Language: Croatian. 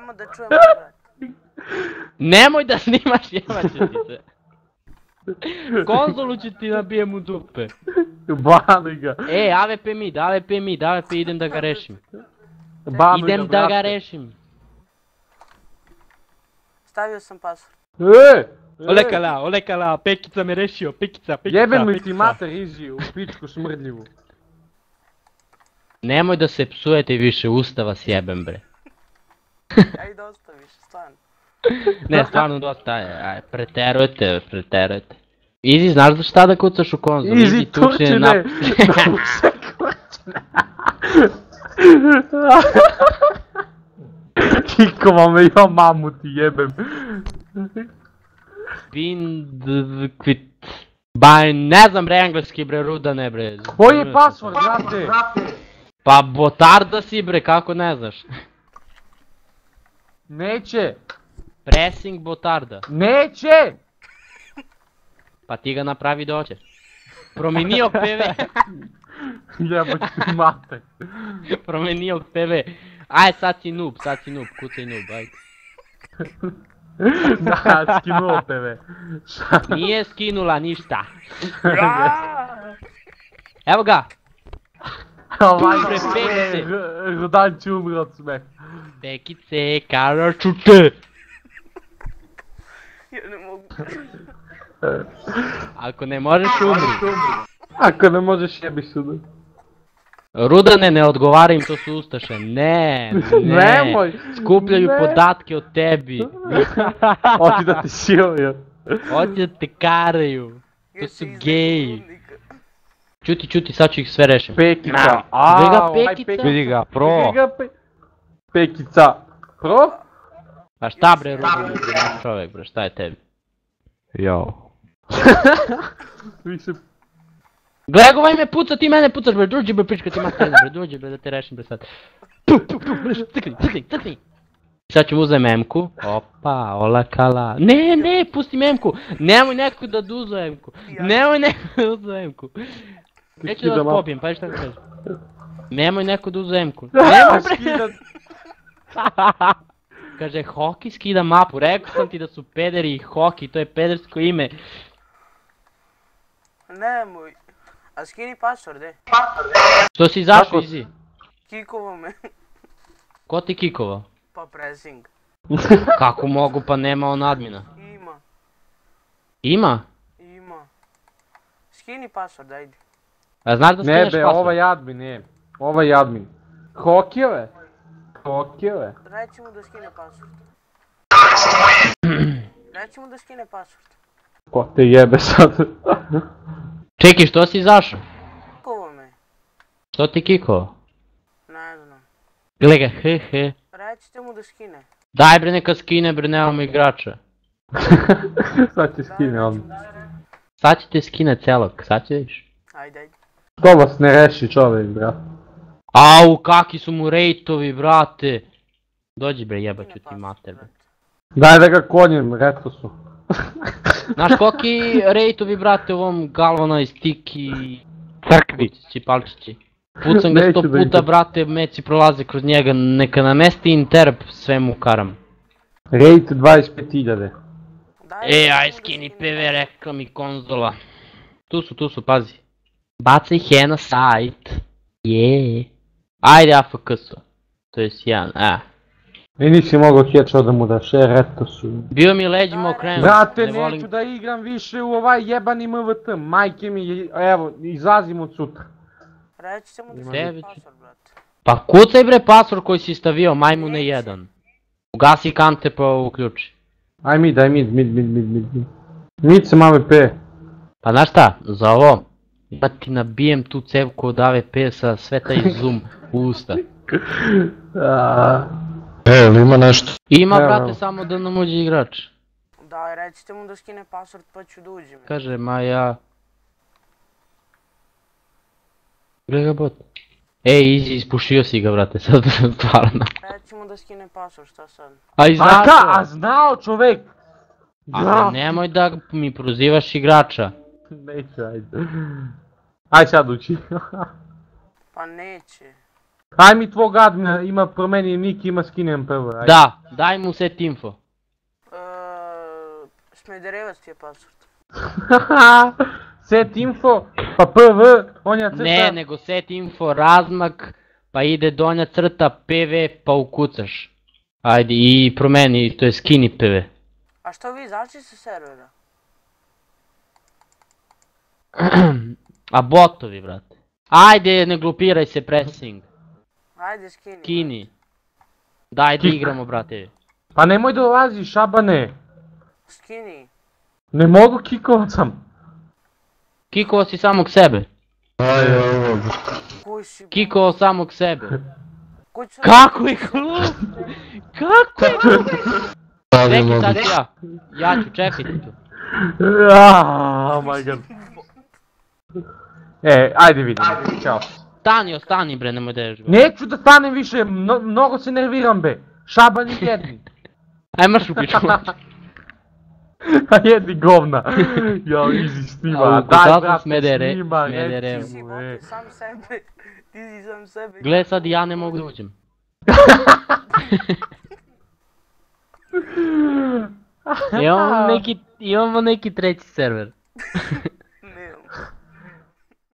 Samo da čujemo, brat. Nemoj da snimaš, jebaću ti se. Konzolu ću ti nabijem u dupe. Bani ga. E, AVP mid, idem da ga rešim. Bani Idem da ga rešim. Stavio sam password. Olekala, Pekica me rešio, Pekica. Jeben mi ti mater izi u pičku smrdljivu. Nemoj da se psujete više, usta vas jebem bre. Ajde da ostaviš, stvarno. Ne, stvarno dosta, aj, preterujete. Izi, znaš da šta da kucaš u konzolu? Izi tučine. Kikova me ja mamu ti jebem. Ne znam bre engleski bre, Rudane bre. Koji je password, brate? Pa botarda si bre, kako ne znaš? Neće. Pressing botarda. Neće! Pa ti ga napravi doće. Promenio PV. Jebać ti mater. Promenio PV. Aj sad si noob, kucaj noob, ajde. Da, skinuo tebe. Nije skinula ništa. Evo ga. Ovaj Pekice. Rudan će umre od smeha. Pekice, karačute. Ja ne mogu. Ako ne možeš umri. Ako ne možeš jebi suda. Rudane, ne odgovaraj im, to su ustaše. Ne. Nemoj. Skupljaju podatke o tebi. Hoće da ti siluju. Hoće da te karaju. To su geji. Čuti, sad ću ih sve rešim. Pekica. Vidi ga, pro. Pekica. Pro? A šta bre, Rudane, čovjek bre, šta je tebi? Jao. Više... Gledaj, ovaj me puca, ti mene pucaš bre, dođi bre pička ti materna bre, dođi bre da te rešim bre sad. Crkni. Sad ću uzem M-ku, opa, olakala, ne, pusti mi M-ku, nemoj neko da duzu M-ku, neću da vas pobijem, pa šta da kažem. Nemoj neko da uzu M-ku, nemoj bre. Kaže, Hoki skida mapu, rekao sam ti da su pederi i Hoki, to je pedersko ime. Nemoj. A skini password, e. Što si izašao, Izi? Kikovo me. Ko ti kikovao? Pa pressing. Kako mogu, pa nema on admina. Ima. Ima? Ima. Skini password, ajde. A znaš da skineš Ne be, password? ovaj admin je. Ovaj admin. Hokijeve? Reći mu da skine password. Ko te jebe sad? Čekaj, što si izašao? Kikovo me. Što ti kikovao? Ne znam. Gle ga, he. Recite mu da skine. Daj bre neka skine bre, nemamo igrača. Sad će skine on. Sad će te skine celog, sad će viš. Ajde. To vas ne reši čovjek, brat. Au, kaki su mu rejtovi, brate. Dođi bre, jebaću ti mater bre. Daj da ga konjem, reto su. Znaš koliki rejtovi, brate, u ovom Galvanoj stiki... Crkvi. Palčići. Pucam ga 100 puta, brate, meci prolaze kroz njega, neka namesti interp, sve mu karam. Rate 25.000. Aj skini PV, rekla mi konzola. Tu su, pazi. Bacaj he na sajt. Jeee. Ajde AFK su. To je sjajan, I nisi mogao headshot da mu daš, reto su. Bio mi leđima okrenut. Brate, neću da igram više u ovaj jebani MVT, majke mi, evo, izlazim od sutra. Recite mu da skine password, brate. Pa kucaj bre password koji si stavio, majmune jedan. Ugasi kante pa uključi. Aj mid. Mid sam AVP. Pa znaš šta, za ovo, da ti nabijem tu cevku od AVP sa sve taj zoom u usta. Ili ima nešto? Ima, brate, samo da nam uđe igrač. Daj, recite mu da skine password pa ću da uđem. Kaže, Maja... Gle ga bot. Ej, Izi, ispušio si ga, brate, sad stvarno. Reci mu da skine password, šta sad? A znao čovek! A nemoj da mi prozivaš igrača. Neću, ajde. Aj sad uči. Pa neće. Aj mi tvog admina, ima promeni nick, ima skinem prvo. Da, Daj mu set info. Smederevac ti je password. Set info, pa PV, onja crta. Ne, nego set info, razmak, pa ide donja crta PV, pa ukucaš. Ajde, i promeni, to je skini PV. A što vi izašli sa servera? A botovi, brate. Ajde, ne glupiraj se, pressing. Ajde skini. Skini. Daj da igramo, brate. Pa nemoj da ulaziš, Šabane. Skini. Ne mogu, kikovat sam. Kikovo si samog sebe. Aj, ovo. Kuj si... Kikovo samog sebe. Kuj sam... Kako je glup? Kako je glup? Čekaj sad ja. Ja ću, čekajte tu. Oh my god. Ajde vidim, čao. Stani bre, nemoj da ješ. Neću da stanem više, mnogo se nerviram be. Šabani jedni. Aj marš u pičku. A jedni govna. Ja, easy snima. Daj brate, snima, Smederevo. Ti si opet sam sebe. Ti si sam sebe. Gle sad ja ne mogu da uđem. Imamo neki treći server.